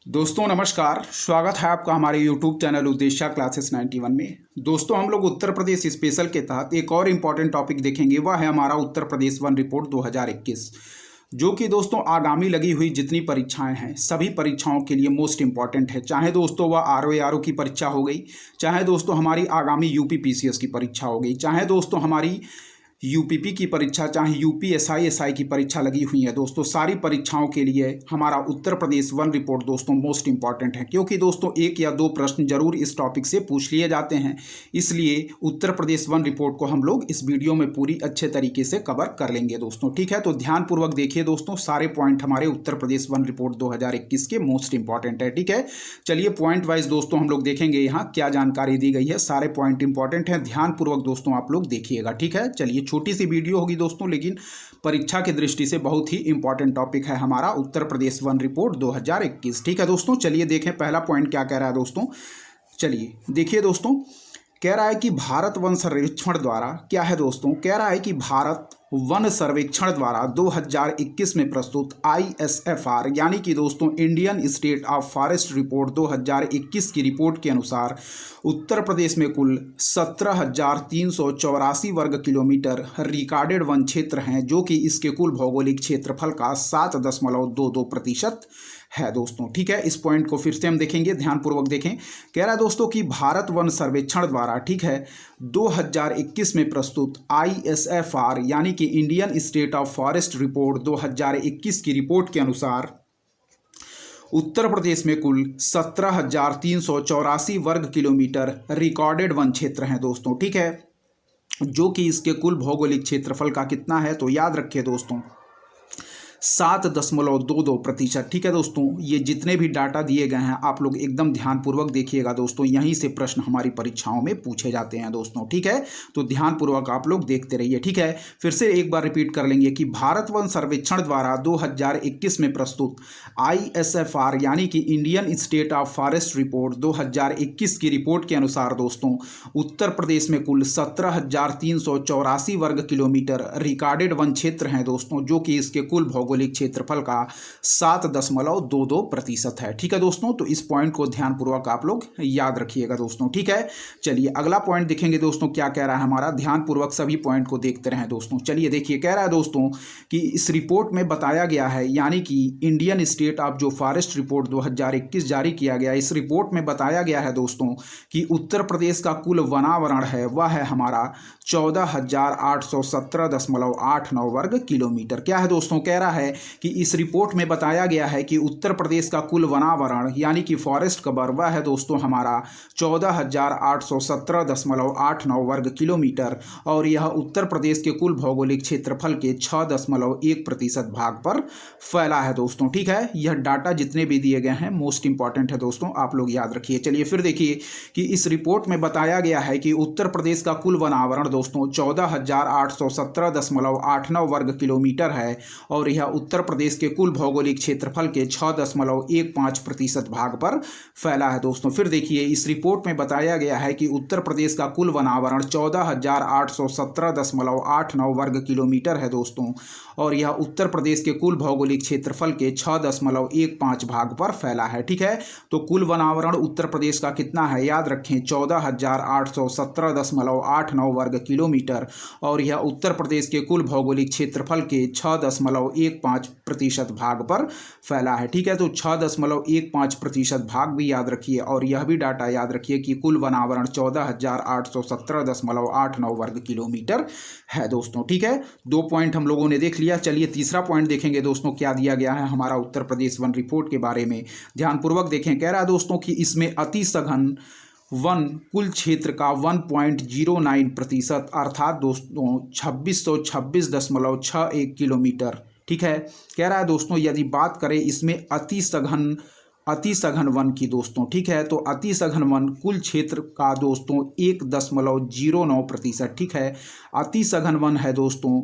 दोस्तों नमस्कार। स्वागत है आपका हमारे YouTube चैनल उद्देश्य क्लासेस 91 में। दोस्तों हम लोग उत्तर प्रदेश स्पेशल के तहत एक और इम्पॉर्टेंट टॉपिक देखेंगे, वह है हमारा उत्तर प्रदेश वन रिपोर्ट 2021, जो कि दोस्तों आगामी लगी हुई जितनी परीक्षाएं हैं सभी परीक्षाओं के लिए मोस्ट इम्पॉर्टेंट है। चाहे दोस्तों वह आरओ की परीक्षा हो गई, चाहे दोस्तों हमारी आगामी यूपी पीसीएस की परीक्षा हो गई, चाहे दोस्तों हमारी यूपीपी की परीक्षा, चाहे यूपीएसआई एसआई की परीक्षा लगी हुई है। दोस्तों सारी परीक्षाओं के लिए हमारा उत्तर प्रदेश वन रिपोर्ट दोस्तों मोस्ट इंपॉर्टेंट है, क्योंकि दोस्तों एक या दो प्रश्न जरूर इस टॉपिक से पूछ लिए जाते हैं। इसलिए उत्तर प्रदेश वन रिपोर्ट को हम लोग इस वीडियो में पूरी अच्छे तरीके से कवर कर लेंगे दोस्तों। ठीक है, तो ध्यानपूर्वक देखिए दोस्तों, सारे पॉइंट हमारे उत्तर प्रदेश वन रिपोर्ट 2021 के मोस्ट इंपॉर्टेंट है। ठीक है, चलिए पॉइंट वाइज दोस्तों हम लोग देखेंगे यहाँ क्या जानकारी दी गई है। सारे पॉइंट इंपॉर्टेंट है, ध्यानपूर्वक दोस्तों आप लोग देखिएगा। ठीक है, चलिए छोटी सी वीडियो होगी दोस्तों, लेकिन परीक्षा की दृष्टि से बहुत ही इंपॉर्टेंट टॉपिक है हमारा उत्तर प्रदेश वन रिपोर्ट 2021। ठीक है दोस्तों, चलिए देखें पहला पॉइंट क्या कह रहा है दोस्तों। चलिए देखिए दोस्तों, कह रहा है कि भारत वन सर्वेक्षण द्वारा क्या है दोस्तों, कह रहा है कि भारत वन सर्वेक्षण द्वारा 2021 में प्रस्तुत ISFR यानी कि दोस्तों Indian state of forest report 2021 की रिपोर्ट के अनुसार उत्तर प्रदेश में कुल 17,384 वर्ग किलोमीटर रिकॉर्डेड वन क्षेत्र हैं, जो कि इसके कुल भौगोलिक क्षेत्रफल का 7.22% है दोस्तों। ठीक है, इस पॉइंट को फिर से हम देखेंगे, ध्यानपूर्वक देखें। कह रहा है दोस्तों कि भारत वन सर्वेक्षण द्वारा, ठीक है, 2021 में प्रस्तुत ISFR यानी कि Indian state of forest report 2021 की रिपोर्ट के अनुसार उत्तर प्रदेश में कुल 17,384 वर्ग किलोमीटर रिकॉर्डेड वन क्षेत्र हैं दोस्तों। ठीक है, जो कि इसके कुल भौगोलिक क्षेत्रफल का कितना है, तो याद रखिए दोस्तों 7.22%। ठीक है दोस्तों, ये जितने भी डाटा दिए गए हैं आप लोग एकदम ध्यानपूर्वक देखिएगा दोस्तों, यहीं से प्रश्न हमारी परीक्षाओं में पूछे जाते हैं दोस्तों। ठीक है, तो ध्यानपूर्वक आप लोग देखते रहिए। ठीक है, फिर से एक बार रिपीट कर लेंगे कि भारत वन सर्वेक्षण द्वारा 2021 में प्रस्तुत ISFR यानी कि Indian state of forest report 2021 की रिपोर्ट के अनुसार दोस्तों उत्तर प्रदेश में कुल 17,384 वर्ग किलोमीटर रिकॉर्डेड वन क्षेत्र हैं दोस्तों, जो कि इसके कुल भौगोलिक क्षेत्रफल का 7.22% है। ठीक है दोस्तों, तो इस पॉइंट को ध्यानपूर्वक आप लोग याद रखिएगा दोस्तों। ठीक है, चलिए अगला पॉइंट देखेंगे दोस्तों, क्या कह रहा है हमारा, ध्यानपूर्वक सभी पॉइंट को देखते रहें दोस्तों। चलिए देखिए, कह रहा है दोस्तों कि इस रिपोर्ट में बताया गया है, यानी कि इंडियन स्टेट ऑफ जो फॉरेस्ट रिपोर्ट 2021 जारी किया गया, इस रिपोर्ट में बताया गया है दोस्तों कि उत्तर प्रदेश का कुल वनावरण है वह है हमारा 14,817.89 वर्ग किलोमीटर। क्या है दोस्तों, कह रहा है कि इस रिपोर्ट में बताया गया है कि उत्तर प्रदेश का कुल वनावरण यानी कि फॉरेस्ट कवर वह है दोस्तों हमारा 14,817.89 वर्ग किलोमीटर, और यह उत्तर प्रदेश के कुल भौगोलिक क्षेत्रफल के 6.1% भाग पर फैला है दोस्तों। ठीक है, यह डाटा जितने भी दिए गए हैं मोस्ट इंपॉर्टेंट है दोस्तों, आप लोग याद रखिए। चलिए फिर देखिए कि इस रिपोर्ट में बताया गया है कि उत्तर प्रदेश का कुल वनावरण दोस्तों 14,817.89 वर्ग किलोमीटर है, और यह उत्तर प्रदेश के कुल भौगोलिक क्षेत्रफल के 6.15% भाग पर फैला है दोस्तों। फिर देखिए, इस रिपोर्ट में बताया गया है कि उत्तर प्रदेश का कुल वनावरण 14,817.89 वर्ग किलोमीटर है दोस्तों, और यह उत्तर प्रदेश के कुल भौगोलिक क्षेत्रफल के 6.15 भाग पर फैला है। ठीक है, तो कुल वनावरण उत्तर प्रदेश का कितना है, याद रखें 14,817.89 वर्ग किलोमीटर, और यह उत्तर प्रदेश के कुल भौगोलिक क्षेत्रफल के 6.15% भाग पर फैला है। ठीक है, तो 6.15% भाग भी याद रखिए, और यह भी डाटा याद रखिए कि कुल वनावरण 14,817.89 वर्ग किलोमीटर है दोस्तों। ठीक है, दो पॉइंट हम लोगों ने देख लिया। चलिए तीसरा पॉइंट देखेंगे दोस्तों, क्या दिया गया है हमारा उत्तर प्रदेश वन रिपोर्ट के बारे में, ध्यानपूर्वक देखें। कह रहा है दोस्तों कि इसमें अति सघन वन कुल क्षेत्र का 1.09% अर्थात दोस्तों 2626.61 किलोमीटर। ठीक है, कह रहा है दोस्तों यदि बात करें इसमें अति सघन वन की दोस्तों, ठीक है, तो अति सघन वन कुल क्षेत्र का दोस्तों 1.09%। ठीक है, अति सघन वन है दोस्तों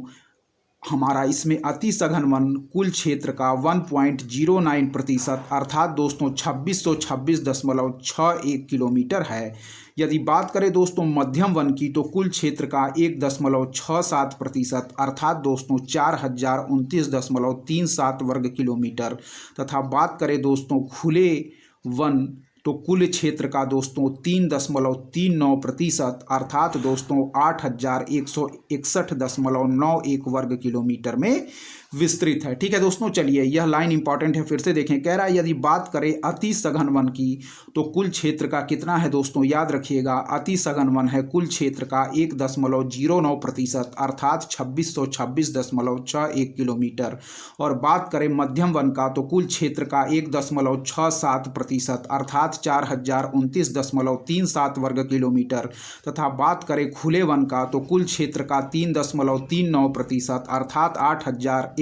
हमारा इसमें अति सघन वन कुल क्षेत्र का 1.09% अर्थात दोस्तों 2626.61 किलोमीटर है। यदि बात करें दोस्तों मध्यम वन की तो कुल क्षेत्र का 1.67% अर्थात दोस्तों 4029.37 वर्ग किलोमीटर तथा बात करें दोस्तों खुले वन तो कुल क्षेत्र का दोस्तों 3.39% अर्थात दोस्तों 8161.91 वर्ग किलोमीटर में विस्तृत है। ठीक है दोस्तों, चलिए यह लाइन इंपॉर्टेंट है, फिर से देखें। कह रहा है यदि बात करें अति सघन वन की तो कुल क्षेत्र का कितना है दोस्तों, याद रखिएगा अति सघन वन है कुल क्षेत्र का 1.09% अर्थात 2626.61 किलोमीटर। और बात करें मध्यम वन का तो कुल क्षेत्र का 1.67% अर्थात 4029.37 वर्ग किलोमीटर तथा बात करें खुले वन का तो कुल क्षेत्र का 3.39% अर्थात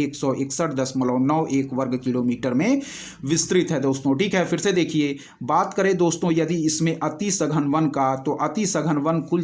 8161.91 वर्ग किलोमीटर में विस्तृत है दोस्तों। ठीक है, फिर से देखिए, बात करें दोस्तों यदि इसमें अति सघन वन का तो अति सघन वन कुल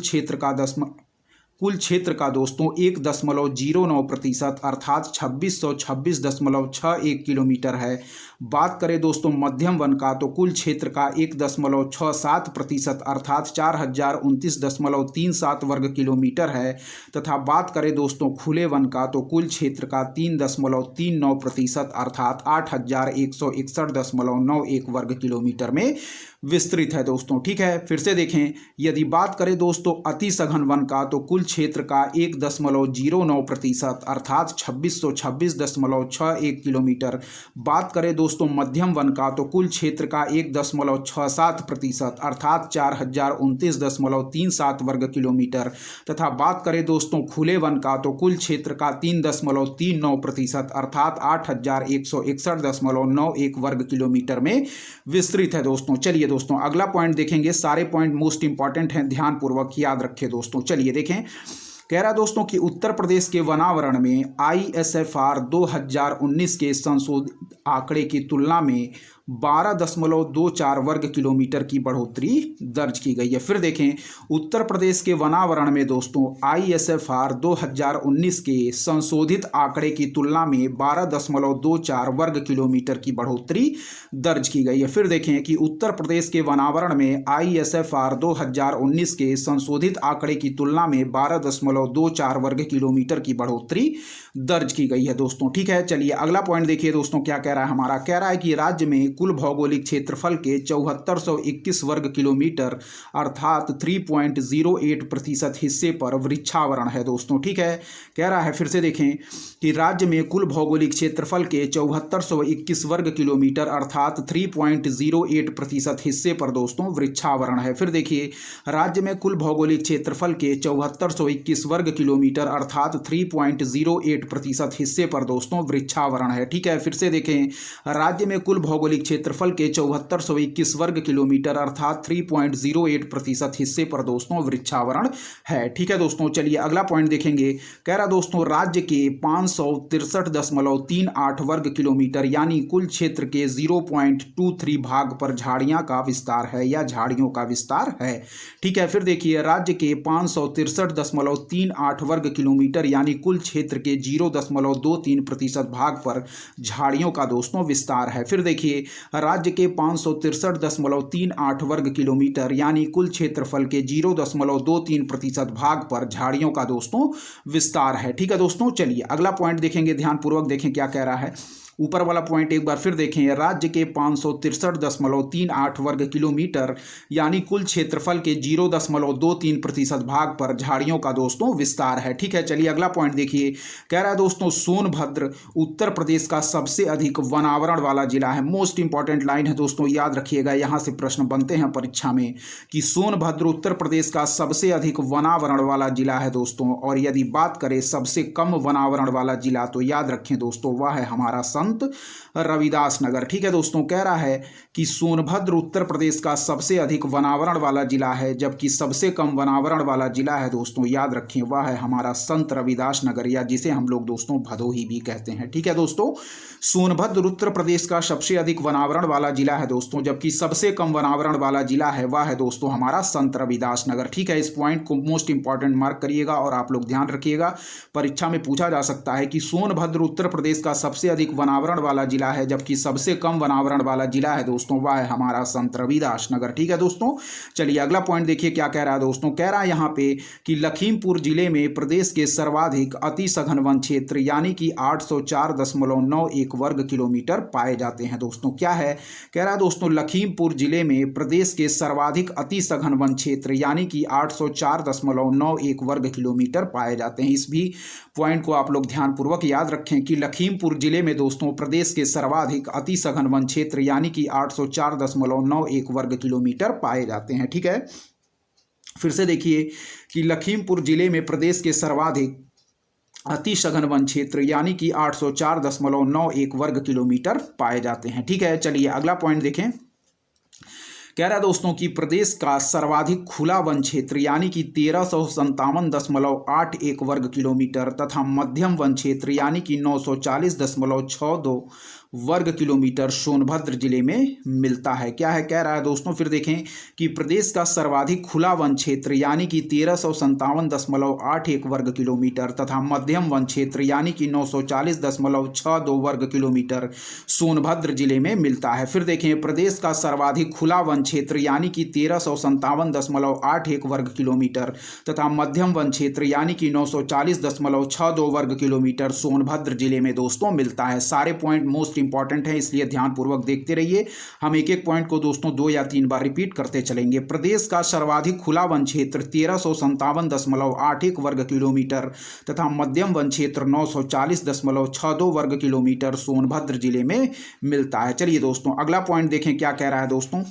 क्षेत्र का दोस्तों 1.09% अर्थात 2626.61 किलोमीटर है। बात करें दोस्तों मध्यम वन का तो कुल क्षेत्र का 1.67% अर्थात 4029.37 वर्ग किलोमीटर है तथा बात करें दोस्तों खुले वन का तो कुल क्षेत्र का 3.39% अर्थात 8161.91 वर्ग किलोमीटर में विस्तृत है दोस्तों। ठीक है, फिर से देखें, यदि बात करें दोस्तों अति सघन वन का तो कुल क्षेत्र का 1.09% अर्थात 2626.61 किलोमीटर। बात करें दोस्तों मध्यम वन का तो कुल क्षेत्र का 1.67% अर्थात 4029.37 वर्ग किलोमीटर तथा बात करें दोस्तों खुले वन का तो कुल क्षेत्र का 3.39% अर्थात 8161.91 वर्ग किलोमीटर में विस्तृत है दोस्तों। चलिए दोस्तों अगला पॉइंट देखेंगे, सारे पॉइंट मोस्ट इंपॉर्टेंट हैं, ध्यानपूर्वक याद रखें दोस्तों। चलिए देखें, कह रहा दोस्तों कि उत्तर प्रदेश के वनावरण में ISFR 2019 के संशोधित आंकड़े की तुलना में 12.24 वर्ग किलोमीटर की बढ़ोतरी दर्ज की गई है। फिर देखें, उत्तर प्रदेश के वनावरण में दोस्तों ISFR 2019 के संशोधित आंकड़े की तुलना में 12.24 वर्ग किलोमीटर की बढ़ोतरी दर्ज की गई है। फिर देखें कि उत्तर प्रदेश के वनावरण में ISFR 2019 के संशोधित आंकड़े की तुलना में 12.24 वर्ग किलोमीटर की बढ़ोतरी दर्ज की गई है दोस्तों। ठीक है, चलिए अगला पॉइंट देखिए दोस्तों, क्या कह रहा है हमारा। कह रहा है कि राज्य में कुल भौगोलिक क्षेत्रफल के 7421 वर्ग किलोमीटर अर्थात 3.08% हिस्से पर वृक्षावरण है दोस्तों। ठीक है, कह रहा है फिर से देखें कि राज्य में कुल भौगोलिक क्षेत्रफल के 7421 वर्ग किलोमीटर अर्थात 3.08% हिस्से पर दोस्तों वृक्षावरण है। फिर देखिए, राज्य में कुल भौगोलिक क्षेत्रफल के 7421 वर्ग किलोमीटर अर्थात 3.08% हिस्से पर दोस्तों वृक्षावरण है। ठीक है, फिर से देखें, राज्य में कुल भौगोलिक क्षेत्रफल के 7421 वर्ग किलोमीटर अर्थात 3.08% हिस्से पर दोस्तों वृक्षावरण है। ठीक है दोस्तों, चलिए अगला पॉइंट देखेंगे। कह रहा दोस्तों राज्य के 563.38 वर्ग किलोमीटर यानी कुल क्षेत्र के 0.23 भाग पर झाड़ियां का विस्तार है या झाड़ियों का विस्तार है। ठीक है, फिर देखिए, राज्य के 563.38 वर्ग किलोमीटर यानी कुल क्षेत्र के 0.23% भाग पर झाड़ियों का दोस्तों विस्तार है। फिर देखिए, राज्य के 563.38 वर्ग किलोमीटर यानी कुल क्षेत्रफल के 0.23% भाग पर झाड़ियों का दोस्तों विस्तार है। ठीक है दोस्तों, चलिए अगला पॉइंट देखेंगे, ध्यानपूर्वक देखें क्या कह रहा है। ऊपर वाला पॉइंट एक बार फिर देखें, राज्य के 563.38 वर्ग किलोमीटर यानी कुल क्षेत्रफल के 0.23% भाग पर झाड़ियों का दोस्तों विस्तार है। ठीक है, चलिए अगला पॉइंट देखिए। कह रहा है दोस्तों सोनभद्र उत्तर प्रदेश का सबसे अधिक वनावरण वाला जिला है। मोस्ट इंपॉर्टेंट लाइन है दोस्तों, याद रखिएगा, यहाँ से प्रश्न बनते हैं परीक्षा में कि सोनभद्र उत्तर प्रदेश का सबसे अधिक वनावरण वाला जिला है दोस्तों। और यदि बात करें सबसे कम वनावरण वाला जिला तो याद रखें दोस्तों वह है हमारा संत रविदास नगर। ठीक है दोस्तों, कह रहा है कि सोनभद्र उत्तर प्रदेश का सबसे अधिक वनावरण वाला जिला है, जबकि सबसे कम वनावरण वाला जिला है दोस्तों, याद रखें, वह है हमारा संत रविदास नगर, या जिसे हम लोग दोस्तों भदोही भी कहते हैं। ठीक है दोस्तों, सोनभद्र उत्तर प्रदेश का सबसे अधिक वनावरण वाला जिला है दोस्तों, जबकि सबसे कम वनावरण वाला जिला है वह है दोस्तों हमारा संत रविदास नगर। ठीक है, इस पॉइंट को मोस्ट इंपॉर्टेंट मार्क करिएगा और आप लोग ध्यान रखिएगा, परीक्षा में पूछा जा सकता है कि सोनभद्र उत्तर प्रदेश का सबसे अधिक वनावरण वाला जिला है, जबकि सबसे कम वनावरण वाला जिला है दोस्तों वह है हमारा संत रविदास नगर। ठीक है दोस्तों, चलिए अगला पॉइंट देखिए क्या कह रहा है दोस्तों। कह रहा है यहाँ पे कि लखीमपुर जिले में प्रदेश के सर्वाधिक अति सघन वन क्षेत्र यानी कि 804.91 वर्ग किलोमीटर पाए जाते हैं दोस्तों। क्या है, कह रहा है दोस्तों लखीमपुर जिले में प्रदेश के सर्वाधिक अति सघन वन क्षेत्र यानी कि 804.91 वर्ग किलोमीटर पाए जाते हैं। इस भी पॉइंट को आप लोग ध्यानपूर्वक याद रखें कि लखीमपुर जिले में दोस्तों प्रदेश के सर्वाधिक अति सघन वन क्षेत्र यानी कि 804.91 वर्ग किलोमीटर पाए जाते हैं। ठीक है, फिर से देखिए कि लखीमपुर जिले में प्रदेश के सर्वाधिक अति सघन वन क्षेत्र यानी कि 804.91 वर्ग किलोमीटर पाए जाते हैं। ठीक है, चलिए अगला पॉइंट देखें। कह रहा है दोस्तों कि प्रदेश का सर्वाधिक खुला वन क्षेत्र यानी कि 1357.81 वर्ग किलोमीटर तथा मध्यम वन क्षेत्र यानी कि 940.62 वर्ग किलोमीटर सोनभद्र जिले में मिलता है। क्या है, कह रहा है दोस्तों, फिर देखें कि प्रदेश का सर्वाधिक खुला वन क्षेत्र यानी कि 1357.81 वर्ग किलोमीटर तथा मध्यम वन क्षेत्र यानी कि 940.62 वर्ग किलोमीटर सोनभद्र जिले में मिलता है। फिर देखें प्रदेश का सर्वाधिक खुला वन क्षेत्र यानी कि 1357.81 वर्ग किलोमीटर तथा मध्यम वन क्षेत्र यानी कि 940.62 वर्ग किलोमीटर सोनभद्र जिले में दोस्तों मिलता है। सारे पॉइंट मोस्ट इंपॉर्टेंट है, इसलिए ध्यानपूर्वक देखते रहिए। हम एक एक पॉइंट को दोस्तों 2 या 3 बार रिपीट करते चलेंगे। प्रदेश का सर्वाधिक खुला वन क्षेत्र 1357.81 वर्ग किलोमीटर तथा मध्यम वन क्षेत्र 940.62 वर्ग किलोमीटर सोनभद्र जिले में मिलता है। चलिए दोस्तों अगला पॉइंट देखें क्या कह रहा है दोस्तों।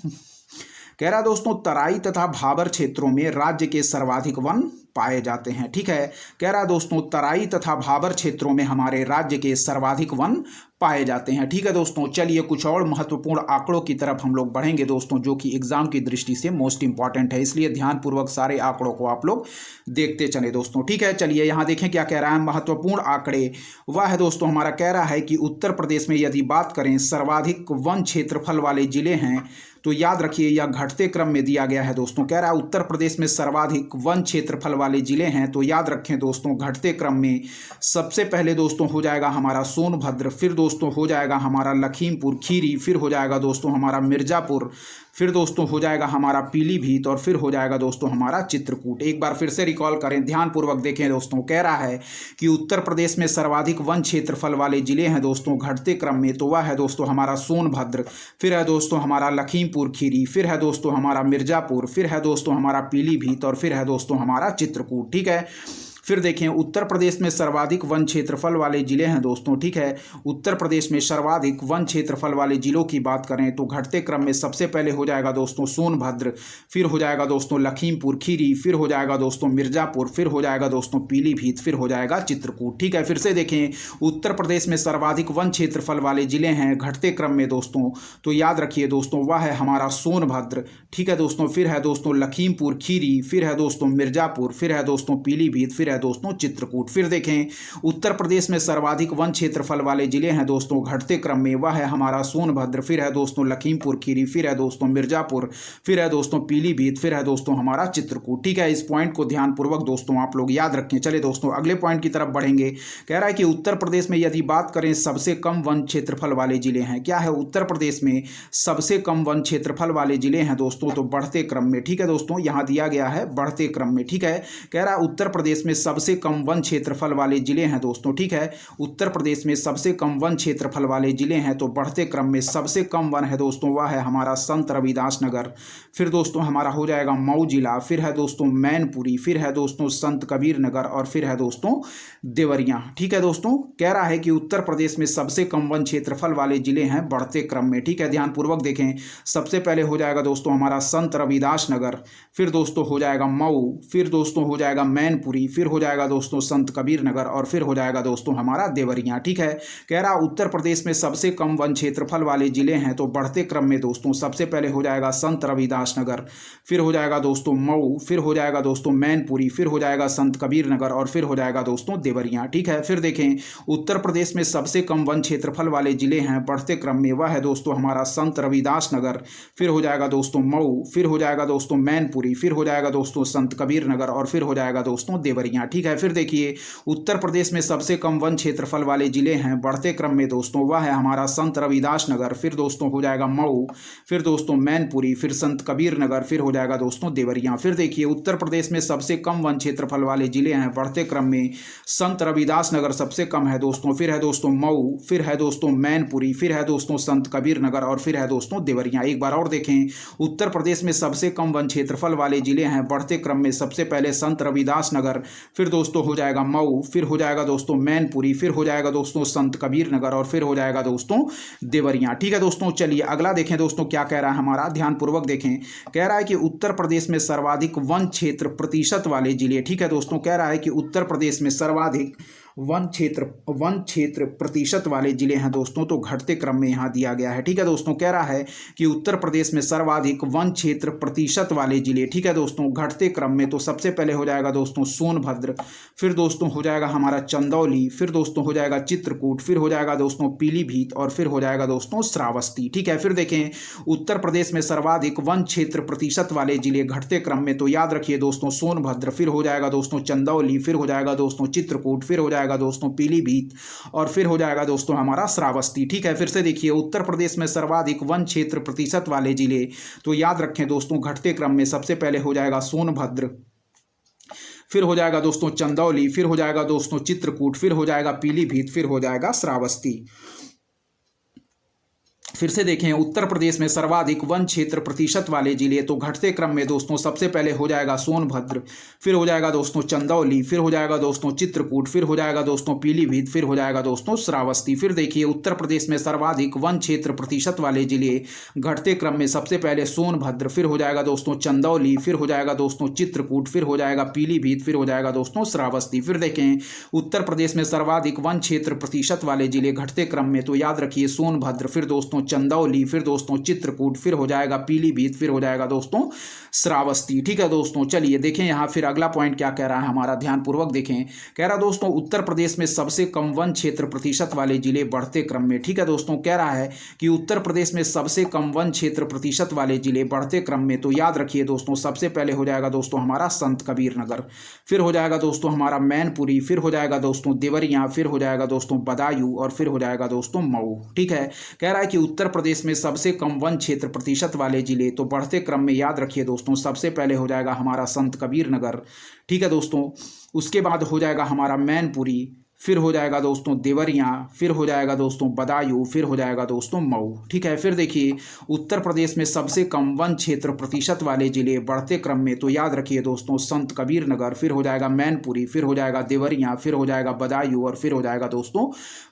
कह रहा है दोस्तों तराई तथा भाबर क्षेत्रों में राज्य के सर्वाधिक वन पाए जाते हैं। ठीक है, कह रहा है दोस्तों तराई तथा भाबर क्षेत्रों में हमारे राज्य के सर्वाधिक वन पाए जाते हैं। ठीक है दोस्तों, चलिए कुछ और महत्वपूर्ण आंकड़ों की तरफ हम लोग बढ़ेंगे दोस्तों, जो कि एग्जाम की दृष्टि से मोस्ट इंपॉर्टेंट है, इसलिए ध्यानपूर्वक सारे आंकड़ों को आप लोग देखते चले दोस्तों। ठीक है, चलिए यहाँ देखें क्या कह रहा है। महत्वपूर्ण आंकड़े वह है दोस्तों हमारा, कह रहा है कि उत्तर प्रदेश में यदि बात करें सर्वाधिक वन क्षेत्रफल वाले जिले हैं तो याद रखिए यह घटते क्रम में दिया गया है दोस्तों। कह रहा है उत्तर प्रदेश में सर्वाधिक वन क्षेत्रफल वाले जिले हैं, तो याद रखें दोस्तों घटते क्रम में सबसे पहले दोस्तों हो जाएगा हमारा सोनभद्र, फिर दोस्तों हो जाएगा हमारा लखीमपुर खीरी, फिर हो जाएगा दोस्तों हमारा मिर्जापुर, फिर दोस्तों हो जाएगा हमारा पीलीभीत और फिर हो जाएगा दोस्तों हमारा चित्रकूट। एक बार फिर से रिकॉल करें, ध्यानपूर्वक देखें दोस्तों। कह रहा है कि उत्तर प्रदेश में सर्वाधिक वन क्षेत्रफल वाले जिले हैं दोस्तों घटते क्रम में, तो वह है दोस्तों हमारा सोनभद्र, फिर है दोस्तों हमारा लखीमपुर खीरी, फिर है दोस्तों हमारा मिर्जापुर, फिर है दोस्तों हमारा पीलीभीत और फिर है दोस्तों हमारा चित्रकूट। ठीक है, फिर देखें उत्तर प्रदेश में सर्वाधिक वन क्षेत्रफल वाले जिले हैं दोस्तों। ठीक है, उत्तर प्रदेश में सर्वाधिक वन क्षेत्रफल वाले जिलों की बात करें तो घटते क्रम में सबसे पहले हो जाएगा दोस्तों सोनभद्र, फिर हो जाएगा दोस्तों लखीमपुर खीरी, फिर हो जाएगा दोस्तों मिर्जापुर, फिर हो जाएगा दोस्तों पीलीभीत, फिर हो जाएगा चित्रकूट। ठीक है, फिर से देखें उत्तर प्रदेश में सर्वाधिक वन क्षेत्रफल वाले जिले हैं घटते क्रम में दोस्तों, तो याद रखिए दोस्तों वह है हमारा सोनभद्र। ठीक है दोस्तों, फिर है दोस्तों लखीमपुर खीरी, फिर है दोस्तों मिर्जापुर, फिर है दोस्तों पीलीभीत, फिर दोस्तों चित्रकूट। फिर देखें उत्तर प्रदेश में सर्वाधिक वन क्षेत्रफल वाले जिले हैं दोस्तों घटते क्रम में, वह है हमारा सोनभद्र, फिर है दोस्तों लखीमपुर खीरी, फिर है दोस्तों मिर्जापुर, फिर है दोस्तों पीलीभीत, फिर है दोस्तों हमारा चित्रकूट। ठीक है, इस पॉइंट को ध्यानपूर्वक दोस्तों आप लोग याद रखें। चले दोस्तों अगले पॉइंट की तरफ बढ़ेंगे। कह रहा है कि उत्तर प्रदेश में यदि बात करें सबसे कम वन क्षेत्रफल वाले जिले हैं, क्या है उत्तर प्रदेश में सबसे कम वन क्षेत्रफल वाले जिले हैं दोस्तों, तो बढ़ते क्रम में। ठीक है दोस्तों, यहां दिया गया है बढ़ते क्रम में। ठीक है, कह रहा है उत्तर प्रदेश में सबसे कम वन क्षेत्रफल वाले जिले हैं दोस्तों। ठीक है, उत्तर प्रदेश में सबसे कम वन क्षेत्रफल वाले जिले हैं, तो बढ़ते क्रम में सबसे कम वन है दोस्तों वह है हमारा संत रविदास नगर, फिर दोस्तों हमारा हो जाएगा मऊ जिला, फिर है दोस्तों मैनपुरी, फिर है दोस्तों संत कबीर नगर और फिर है दोस्तों देवरिया। ठीक है दोस्तों, कह रहा है कि उत्तर प्रदेश में सबसे कम वन क्षेत्रफल वाले जिले हैं बढ़ते क्रम में। ठीक है, ध्यानपूर्वक देखें, सबसे पहले हो जाएगा दोस्तों हमारा संत रविदास नगर, फिर दोस्तों हो जाएगा मऊ, फिर दोस्तों हो जाएगा मैनपुरी, फिर हो जाएगा दोस्तों संत कबीर नगर और फिर हो जाएगा दोस्तों हमारा देवरिया। ठीक है, कह रहा उत्तर प्रदेश में सबसे कम वन क्षेत्रफल वाले जिले हैं, तो बढ़ते क्रम में दोस्तों सबसे पहले हो जाएगा संत रविदास नगर, फिर हो जाएगा दोस्तों मऊ, फिर हो जाएगा दोस्तों मैनपुरी, फिर हो जाएगा संत कबीर नगर और फिर हो जाएगा दोस्तों देवरिया। ठीक है, फिर देखें उत्तर प्रदेश में सबसे कम वन क्षेत्रफल वाले जिले हैं बढ़ते क्रम में, वह है दोस्तों हमारा संत रविदास नगर, फिर हो जाएगा दोस्तों मऊ, फिर हो जाएगा दोस्तों मैनपुरी, फिर हो जाएगा दोस्तों संत कबीर नगर और फिर हो जाएगा दोस्तों देवरिया। ठीक है, फिर देखिए उत्तर प्रदेश में सबसे कम वन क्षेत्रफल वाले जिले हैं बढ़ते क्रम में दोस्तों, वह है हमारा संत रविदास नगर, फिर दोस्तों हो जाएगा मऊ, फिर दोस्तों मैनपुरी, फिर संत कबीर नगर, फिर हो जाएगा दोस्तों देवरिया। फिर देखिए उत्तर प्रदेश में सबसे कम वन क्षेत्रफल वाले जिले हैं बढ़ते क्रम में, संत रविदास नगर सबसे कम है दोस्तों, फिर है दोस्तों मऊ, फिर है दोस्तों मैनपुरी, फिर है दोस्तों संत कबीर नगर और फिर है दोस्तों देवरिया। एक बार और देखें उत्तर प्रदेश में सबसे कम वन क्षेत्रफल वाले जिले हैं बढ़ते क्रम में, सबसे पहले संत रविदास नगर, फिर दोस्तों हो जाएगा मऊ, फिर हो जाएगा दोस्तों मैनपुरी, फिर हो जाएगा दोस्तों संत कबीर नगर और फिर हो जाएगा दोस्तों देवरिया। ठीक है दोस्तों, चलिए अगला देखें दोस्तों क्या कह रहा है हमारा, ध्यानपूर्वक देखें। कह रहा है कि उत्तर प्रदेश में सर्वाधिक वन क्षेत्र प्रतिशत वाले जिले। ठीक है दोस्तों, कह रहा है कि उत्तर प्रदेश में सर्वाधिक वन क्षेत्र प्रतिशत वाले जिले हैं दोस्तों, तो घटते क्रम में यहाँ दिया गया है। ठीक है दोस्तों, कह रहा है कि उत्तर प्रदेश में सर्वाधिक वन क्षेत्र प्रतिशत वाले जिले। ठीक है दोस्तों, घटते क्रम में तो सबसे पहले हो जाएगा दोस्तों सोनभद्र, फिर दोस्तों हो जाएगा हमारा चंदौली, फिर दोस्तों हो जाएगा चित्रकूट, फिर हो जाएगा दोस्तों पीलीभीत और फिर हो जाएगा दोस्तों श्रावस्ती। ठीक है, फिर देखें उत्तर प्रदेश में सर्वाधिक वन क्षेत्र प्रतिशत वाले जिले घटते क्रम में, तो याद रखिए दोस्तों सोनभद्र, फिर हो जाएगा दोस्तों चंदौली, फिर हो जाएगा दोस्तों चित्रकूट, फिर हो जाएगा दोस्तों पीलीभीत और फिर हो जाएगा दोस्तों हमारा श्रावस्ती। ठीक है, फिर से देखिए उत्तर प्रदेश में सर्वाधिक वन क्षेत्र प्रतिशत वाले जिले, तो याद रखें दोस्तों घटते क्रम में सबसे पहले हो जाएगा सोनभद्र, फिर हो जाएगा दोस्तों चंदौली, फिर हो जाएगा दोस्तों चित्रकूट, फिर हो जाएगा पीलीभीत, फिर हो जाएगा श्रावस्ती। फिर से देखें उत्तर प्रदेश में सर्वाधिक वन क्षेत्र प्रतिशत वाले जिले, तो घटते क्रम में दोस्तों सबसे पहले हो जाएगा सोनभद्र, फिर हो जाएगा दोस्तों चंदौली, फिर हो जाएगा दोस्तों चित्रकूट, फिर हो जाएगा दोस्तों पीलीभीत, फिर हो जाएगा दोस्तों श्रावस्ती। फिर देखिए उत्तर प्रदेश में सर्वाधिक वन क्षेत्र प्रतिशत वाले जिले घटते क्रम में सबसे पहले सोनभद्र, फिर हो जाएगा दोस्तों चंदौली, फिर हो जाएगा दोस्तों चित्रकूट, फिर हो जाएगा पीलीभीत, फिर हो जाएगा दोस्तों श्रावस्ती। फिर देखें उत्तर प्रदेश में सर्वाधिक वन क्षेत्र प्रतिशत वाले जिले घटते क्रम में, तो याद रखिए सोनभद्र, फिर दोस्तों चंदौली, फिर दोस्तों चित्रकूट, फिर हो जाएगा पीलीभीत, फिर हो जाएगा दोस्तों श्रावस्ती। ठीक है दोस्तों, चलिए देखें यहाँ फिर अगला पॉइंट क्या कह रहा है हमारा, ध्यानपूर्वक देखें। कह रहा दोस्तों उत्तर प्रदेश में सबसे कम वन क्षेत्र प्रतिशत वाले जिले बढ़ते क्रम में। ठीक है दोस्तों, कह रहा है कि उत्तर प्रदेश में सबसे कम वन क्षेत्र प्रतिशत वाले जिले बढ़ते क्रम में, तो याद रखिए दोस्तों सबसे पहले हो जाएगा दोस्तों हमारा संत कबीर नगर, फिर हो जाएगा दोस्तों हमारा मैनपुरी, फिर हो जाएगा दोस्तों देवरिया, फिर हो जाएगा दोस्तों बदायूं और फिर हो जाएगा दोस्तों मऊ। ठीक है, कह रहा है कि उत्तर प्रदेश में सबसे कम वन क्षेत्र प्रतिशत वाले जिले, तो बढ़ते क्रम में याद रखिए दोस्तों सबसे पहले हो जाएगा हमारा संत कबीर नगर। ठीक है दोस्तों, उसके बाद हो जाएगा हमारा मैनपुरी, फिर हो जाएगा दोस्तों देवरिया, फिर हो जाएगा दोस्तों बदायूं, फिर हो जाएगा दोस्तों मऊ। ठीक है, फिर देखिए उत्तर प्रदेश में सबसे कम वन क्षेत्र प्रतिशत वाले जिले बढ़ते क्रम में, तो याद रखिए दोस्तों संत कबीर नगर, फिर हो जाएगा मैनपुरी, फिर हो जाएगा देवरिया, फिर हो जाएगा बदायूं और फिर हो जाएगा दोस्तों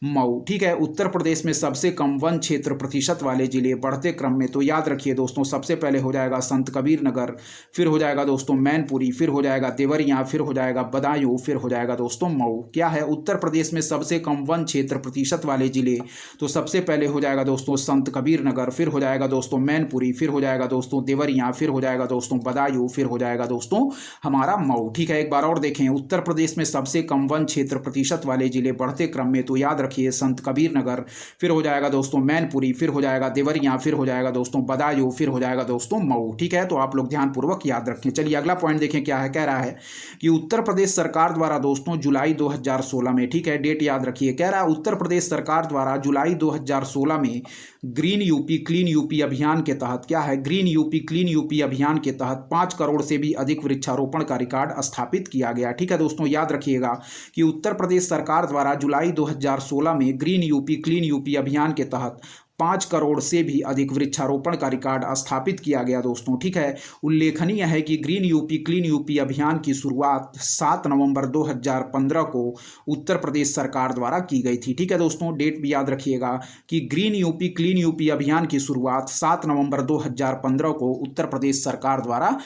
मऊ। ठीक है, उत्तर प्रदेश में सबसे कम वन क्षेत्र प्रतिशत वाले जिले बढ़ते क्रम में, तो याद रखिए दोस्तों सबसे पहले हो जाएगा संत कबीर नगर, फिर हो जाएगा दोस्तों मैनपुरी, फिर हो जाएगा देवरिया, फिर हो जाएगा बदायूं, फिर हो जाएगा दोस्तों मऊ। क्या है उत्तर प्रदेश में सबसे कम वन क्षेत्र प्रतिशत वाले जिले, तो सबसे पहले हो जाएगा दोस्तों संत कबीर नगर, फिर हो जाएगा दोस्तों मैनपुरी, फिर हो जाएगा दोस्तों देवरिया, फिर हो जाएगा दोस्तों बदायूं, फिर हो जाएगा दोस्तों हमारा मऊ। ठीक है, एक बार और देखें उत्तर प्रदेश में सबसे कम वन क्षेत्र प्रतिशत वाले जिले बढ़ते क्रम में, तो याद रखिए संत कबीर नगर, फिर हो जाएगा दोस्तों मैनपुरी, फिर हो जाएगा देवरिया, फिर हो जाएगा दोस्तों बदायूं, फिर हो जाएगा दोस्तों मऊ। ठीक है, तो आप लोग ध्यानपूर्वक याद रखें। चलिए अगला पॉइंट देखें क्या है। कह रहा है कि उत्तर प्रदेश सरकार द्वारा दोस्तों जुलाई 2016 में, ठीक है डेट याद रखिए, कह रहा है उत्तर प्रदेश सरकार द्वारा जुलाई 2016 में ग्रीन यूपी क्लीन यूपी अभियान के तहत, क्या है ग्रीन यूपी क्लीन यूपी अभियान के तहत 5 करोड़ से भी अधिक वृक्षारोपण का रिकॉर्ड स्थापित किया गया। ठीक है दोस्तों, याद रखिएगा कि उत्तर प्रदेश सरकार द्वारा जुलाई 2016 में ग्रीन यूपी क्लीन यूपी अभियान के तहत 5 करोड़ से भी अधिक वृक्षारोपण का रिकॉर्ड स्थापित किया गया दोस्तों। ठीक है, उल्लेखनीय है कि ग्रीन यूपी क्लीन यूपी अभियान की शुरुआत 7 नवंबर 2015 को उत्तर प्रदेश सरकार द्वारा की गई थी। ठीक है दोस्तों, डेट भी याद रखिएगा कि ग्रीन यूपी क्लीन यूपी अभियान की शुरुआत 7 नवंबर 2015 को उत्तर प्रदेश सरकार द्वारा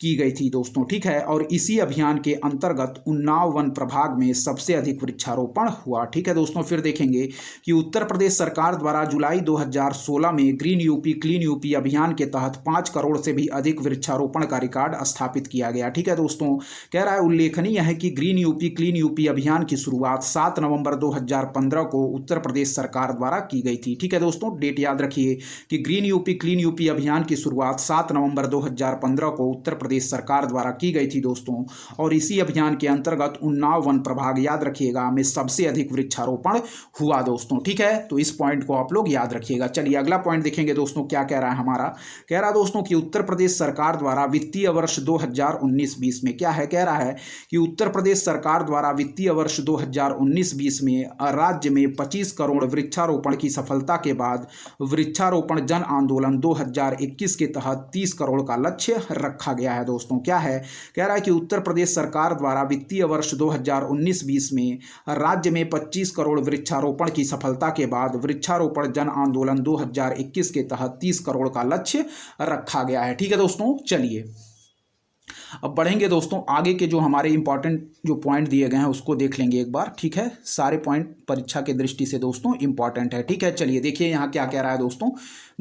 की गई थी दोस्तों, ठीक है। और इसी अभियान के अंतर्गत उन्नाव वन प्रभाग में सबसे अधिक वृक्षारोपण हुआ, ठीक है दोस्तों। फिर देखेंगे कि उत्तर प्रदेश सरकार द्वारा जुलाई 2016 में ग्रीन यूपी क्लीन यूपी अभियान के तहत 5 करोड़ से भी अधिक वृक्षारोपण का रिकॉर्ड स्थापित किया गया, ठीक है दोस्तों। कह रहा है उल्लेखनीय है कि ग्रीन यूपी क्लीन यूपी अभियान की शुरुआत 7 नवंबर 2015 को उत्तर प्रदेश सरकार द्वारा की गई थी, ठीक है दोस्तों। डेट याद रखिए कि ग्रीन यूपी क्लीन यूपी अभियान की शुरुआत 7 नवंबर 2015 को उत्तर प्रदेश सरकार द्वारा की गई थी दोस्तों। और इसी अभियान के अंतर्गत उन्नाव वन प्रभाग, याद रखिएगा, में सबसे अधिक वृक्षारोपण हुआ दोस्तों, ठीक है। तो इस पॉइंट को आप लोग याद रखिएगा। चलिए अगला पॉइंट देखेंगे दोस्तों, क्या कह रहा है हमारा। कह रहा है दोस्तों कि उत्तर प्रदेश सरकार द्वारा वित्तीय वर्ष 2019-20 में क्या है, कह रहा है कि उत्तर प्रदेश सरकार द्वारा वित्तीय वर्ष 2019-20 में राज्य में 25 करोड़ वृक्षारोपण की सफलता के बाद वृक्षारोपण जन आंदोलन 2021 के तहत 30 करोड़ का लक्ष्य रखा गया है दोस्तों। क्या है, कह रहा है कि उत्तर प्रदेश सरकार द्वारा वित्तीय वर्ष 2019-20 में राज्य में 25 करोड़ वृक्षारोपण की सफलता के बाद वृक्षारोपण जन आंदोलन 2021 के तहत 30 करोड़ का लक्ष्य रखा गया है, ठीक है दोस्तों। चलिए अब बढ़ेंगे दोस्तों, आगे के जो हमारे इंपॉर्टेंट जो पॉइंट दिए गए हैं उसको देख लेंगे एक बार, ठीक है। सारे पॉइंट परीक्षा के दृष्टि से दोस्तों इंपॉर्टेंट है, ठीक है। चलिए देखिए यहाँ क्या कह रहा है दोस्तों,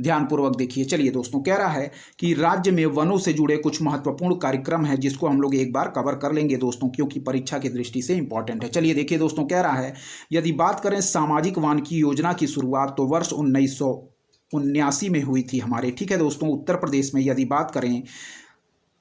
ध्यानपूर्वक देखिए। चलिए दोस्तों, कह रहा है कि राज्य में वनों से जुड़े कुछ महत्वपूर्ण कार्यक्रम है जिसको हम लोग एक बार कवर कर लेंगे दोस्तों, क्योंकि परीक्षा की दृष्टि से इंपॉर्टेंट है। चलिए देखिए दोस्तों, कह रहा है यदि बात करें सामाजिक वानिकी योजना की शुरुआत तो वर्ष 1979 में हुई थी हमारे, ठीक है दोस्तों। उत्तर प्रदेश में यदि बात करें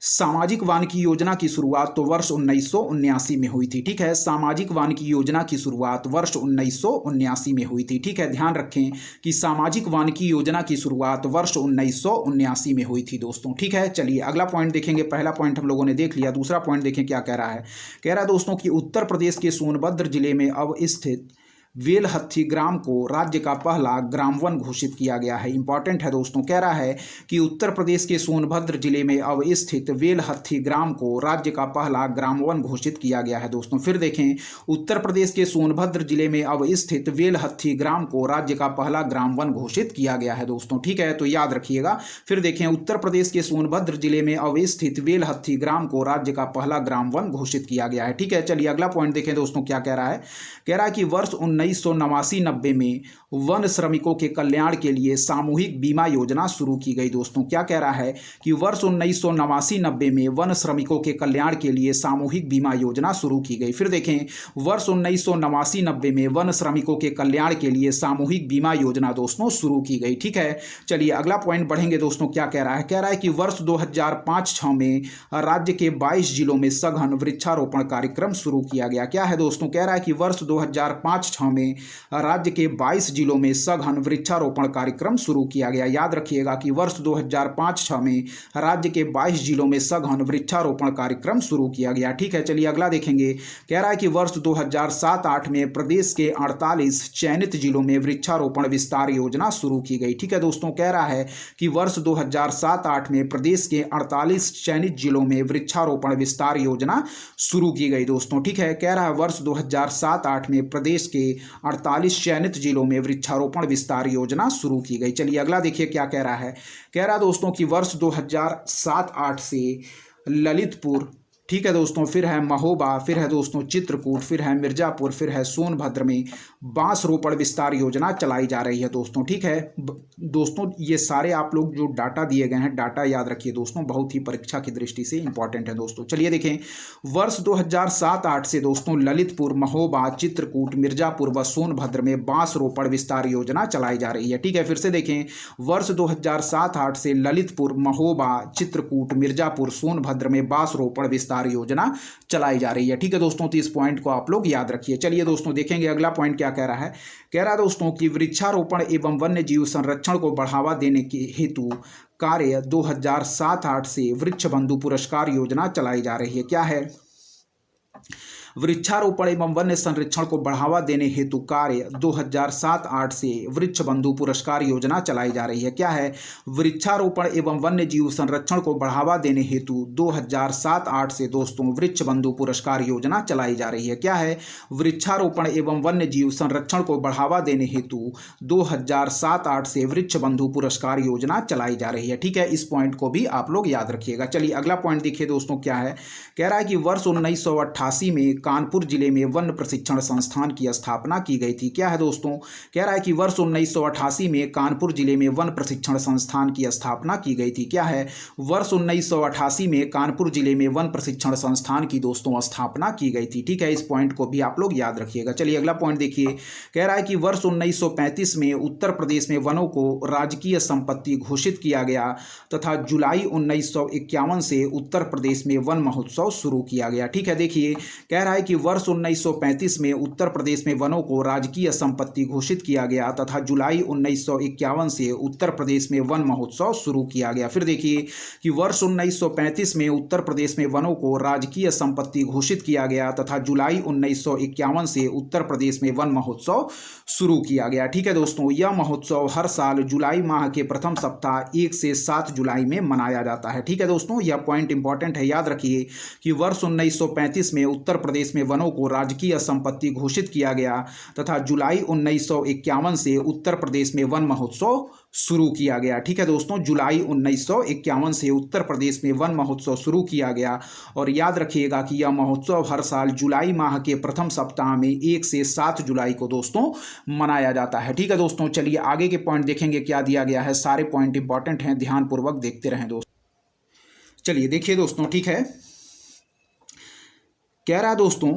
सामाजिक वानिकी योजना की शुरुआत तो वर्ष 1979 में हुई थी, ठीक है। सामाजिक वानिकी योजना की शुरुआत वर्ष 1979 में हुई थी, ठीक है। ध्यान रखें कि सामाजिक वानिकी योजना की शुरुआत वर्ष 1979 में हुई थी दोस्तों, ठीक है। चलिए अगला पॉइंट देखेंगे। पहला पॉइंट हम लोगों ने देख लिया, दूसरा पॉइंट देखें क्या कह रहा है। कह रहा है दोस्तों कि उत्तर प्रदेश के सोनभद्र जिले में अब स्थित वेलहत्थी ग्राम को राज्य का पहला ग्राम वन घोषित किया गया है। इंपॉर्टेंट है दोस्तों, कह रहा है कि उत्तर प्रदेश के सोनभद्र जिले में अब स्थित वेलहत्थी ग्राम को राज्य का पहला ग्राम वन घोषित किया गया है दोस्तों। फिर देखें, उत्तर प्रदेश के सोनभद्र जिले में अब स्थित वेलहत्थी ग्राम को राज्य का पहला ग्राम वन घोषित किया गया है दोस्तों, ठीक है। तो याद रखिएगा। फिर देखें, उत्तर प्रदेश के सोनभद्र जिले में अब स्थित वेलहत्थी ग्राम को राज्य का पहला ग्राम वन घोषित किया गया है, ठीक है। चलिए अगला पॉइंट देखें दोस्तों, क्या कह रहा है। कह रहा है कि वर्ष 1989-90 में वन श्रमिकों के कल्याण के लिए सामूहिक बीमा योजना शुरू की गई दोस्तों। क्या कह रहा है कि वर्ष 1989-90 में वन श्रमिकों के कल्याण के लिए सामूहिक बीमा योजना शुरू की गई। फिर देखें, वर्ष 1989-90 में वन श्रमिकों के कल्याण के लिए सामूहिक बीमा योजना दोस्तों शुरू की गई, ठीक है। चलिए अगला पॉइंट बढ़ेंगे दोस्तों, क्या कह रहा है। कह रहा है कि वर्ष 2005-06 में राज्य के 22 जिलों में सघन वृक्षारोपण कार्यक्रम शुरू किया गया। क्या है दोस्तों, कह रहा है कि वर्ष 2005-06 में राज्य के 22 जिलों में सघन वृक्षारोपण कार्यक्रम शुरू किया गया। याद रखिएगा कि वर्ष 2005-06 में राज्य के 22 जिलों में सघन वृक्षारोपण कार्यक्रम शुरू किया गया, ठीक है। चलिए अगला देखेंगे। कह रहा है कि वर्ष 2007-08 में प्रदेश के 48 चयनित जिलों में वृक्षारोपण विस्तार योजना शुरू की गई, ठीक है दोस्तों। कह रहा है कि वर्ष 2007-08 में प्रदेश के 48 चयनित जिलों में वृक्षारोपण विस्तार योजना शुरू की गई दोस्तों, ठीक है। कह रहा है वर्ष 2007-08 में प्रदेश के 48 चयनित जिलों में वृक्षारोपण विस्तार योजना शुरू की गई। चलिए अगला देखिए क्या कह रहा है। कह रहा है दोस्तों कि वर्ष 2007-08 से ललितपुर, ठीक है दोस्तों, फिर है महोबा, फिर है दोस्तों चित्रकूट, फिर है मिर्जापुर, फिर है सोनभद्र में बांस रोपण विस्तार योजना चलाई जा रही है दोस्तों, ठीक है। दोस्तों ये सारे आप लोग जो डाटा दिए गए हैं, डाटा याद रखिए दोस्तों, बहुत ही परीक्षा की दृष्टि से इंपॉर्टेंट है दोस्तों। चलिए देखें, वर्ष 2007-08 से दोस्तों ललितपुर, महोबा, चित्रकूट, मिर्जापुर व सोनभद्र में बांस रोपण विस्तार योजना चलाई जा रही है, ठीक है। फिर से देखें, वर्ष 2007-08 से ललितपुर, महोबा, चित्रकूट, मिर्जापुर, सोनभद्र में बांस रोपण विस्तार योजना चलाई जा रही है, ठीक है दोस्तों। तो इस पॉइंट को आप लोग याद रखिए। चलिए दोस्तों देखेंगे अगला पॉइंट क्या कह रहा है। कह रहा है दोस्तों कि वृक्षारोपण एवं वन्य जीव संरक्षण को बढ़ावा देने के हेतु कार्य 2007-08 से वृक्ष बंधु पुरस्कार योजना चलाई जा रही है। क्या है, वृक्षारोपण एवं वन्य संरक्षण को बढ़ावा देने हेतु कार्य 2007-8 से वृक्ष बंधु पुरस्कार योजना चलाई जा रही है। क्या है? वृक्षारोपण एवं वन्य जीव संरक्षण को बढ़ावा देने हेतु 2007-8 से दोस्तों वृक्ष बंधु पुरस्कार योजना चलाई जा रही है। क्या है? वृक्षारोपण एवं वन्य जीव संरक्षण को बढ़ावा देने हेतु 2007-8 से वृक्ष बंधु पुरस्कार योजना चलाई जा रही है। ठीक है, इस पॉइंट को भी आप लोग याद रखिएगा। चलिए अगला पॉइंट देखिए दोस्तों, क्या है? कह रहा है कि वर्ष 1988 में कानपुर जिले में वन प्रशिक्षण संस्थान की स्थापना की गई थी। क्या है दोस्तों? कह रहा है कि वर्ष 1988 में कानपुर जिले में वन प्रशिक्षण संस्थान की स्थापना की गई थी। क्या है? वर्ष 1988 में कानपुर जिले में वन प्रशिक्षण संस्थान की दोस्तों स्थापना की गई थी। ठीक है, इस पॉइंट को भी आप लोग याद रखिएगा। चलिए अगला पॉइंट देखिए, कह रहा है कि वर्ष 1935 में उत्तर प्रदेश में वनों को राजकीय संपत्ति घोषित किया गया तथा जुलाई 1951 से उत्तर प्रदेश में वन महोत्सव शुरू किया गया। ठीक है, देखिए कह रहा है कि वर्ष 1935 में उत्तर प्रदेश में वनों को राजकीय संपत्ति घोषित किया गया तथा जुलाई 1951 से उत्तर प्रदेश में वन महोत्सव शुरू किया गया। फिर देखिए कि वर्ष 1935 में उत्तर प्रदेश में वनों को राजकीय संपत्ति घोषित किया गया तथा जुलाई 1951 से उत्तर प्रदेश में वन महोत्सव शुरू किया गया। ठीक है दोस्तों, यह महोत्सव हर साल जुलाई माह के प्रथम सप्ताह 1 से 7 जुलाई में मनाया जाता है। ठीक है दोस्तों, यह पॉइंट इंपॉर्टेंट है, याद रखिए कि वर्ष 1935 में उत्तर प्रदेश में वनों को राजकीय संपत्ति घोषित किया गया तथा जुलाई 1951 से उत्तर प्रदेश में वन महोत्सव शुरू किया गया। ठीक है दोस्तों, जुलाई 1951 से उत्तर प्रदेश में वन महोत्सव शुरू किया गया और याद रखिएगा कि यह महोत्सव हर साल जुलाई माह के प्रथम सप्ताह में 1 से 7 जुलाई को दोस्तों मनाया जाता है। ठीक है दोस्तों, चलिए आगे के पॉइंट देखेंगे क्या दिया गया है। सारे पॉइंट इंपॉर्टेंट हैं, ध्यानपूर्वक देखते रहें दोस्तों। चलिए देखिए दोस्तों, ठीक है, कह रहा है दोस्तों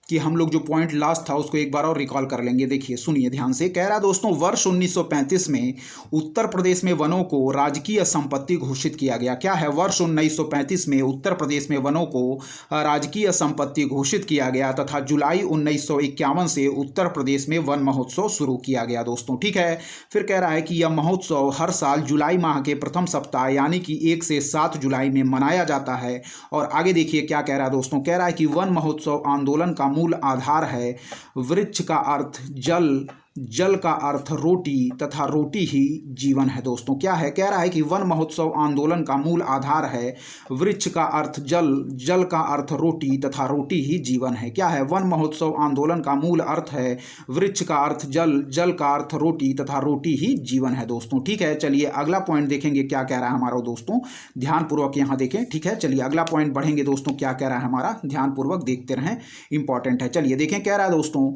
कि हम लोग जो पॉइंट लास्ट था उसको एक बार और रिकॉल कर लेंगे। देखिए सुनिए ध्यान से, कह रहा है दोस्तों वर्ष 1935 में उत्तर प्रदेश में वनों को राजकीय संपत्ति घोषित किया गया। क्या है? वर्ष 1935 में उत्तर प्रदेश में वनों को राजकीय संपत्ति घोषित किया गया तथा जुलाई 1951 से उत्तर प्रदेश में वन महोत्सव शुरू किया गया दोस्तों। ठीक है, फिर कह रहा है कि यह महोत्सव हर साल जुलाई माह के प्रथम सप्ताह यानी कि 1 से 7 जुलाई में मनाया जाता है। और आगे देखिए क्या कह रहा है दोस्तों, कह रहा है कि वन महोत्सव आंदोलन का मूल आधार है। वृक्ष का अर्थ जल, जल का अर्थ रोटी तथा रोटी ही जीवन है दोस्तों। क्या है? कह रहा है कि वन महोत्सव आंदोलन का मूल आधार है। वृक्ष का अर्थ जल, जल का अर्थ रोटी तथा रोटी ही जीवन है। क्या है? वन महोत्सव आंदोलन का मूल अर्थ है। वृक्ष का अर्थ जल, जल का अर्थ रोटी तथा रोटी ही जीवन है दोस्तों। ठीक है, चलिए अगला पॉइंट देखेंगे क्या कह रहा है हमारा दोस्तों, ध्यानपूर्वक यहाँ देखें। ठीक है, चलिए अगला पॉइंट बढ़ेंगे दोस्तों, क्या कह रहा है हमारा, ध्यानपूर्वक देखते रहें, इंपॉर्टेंट है। चलिए देखें, कह रहा है दोस्तों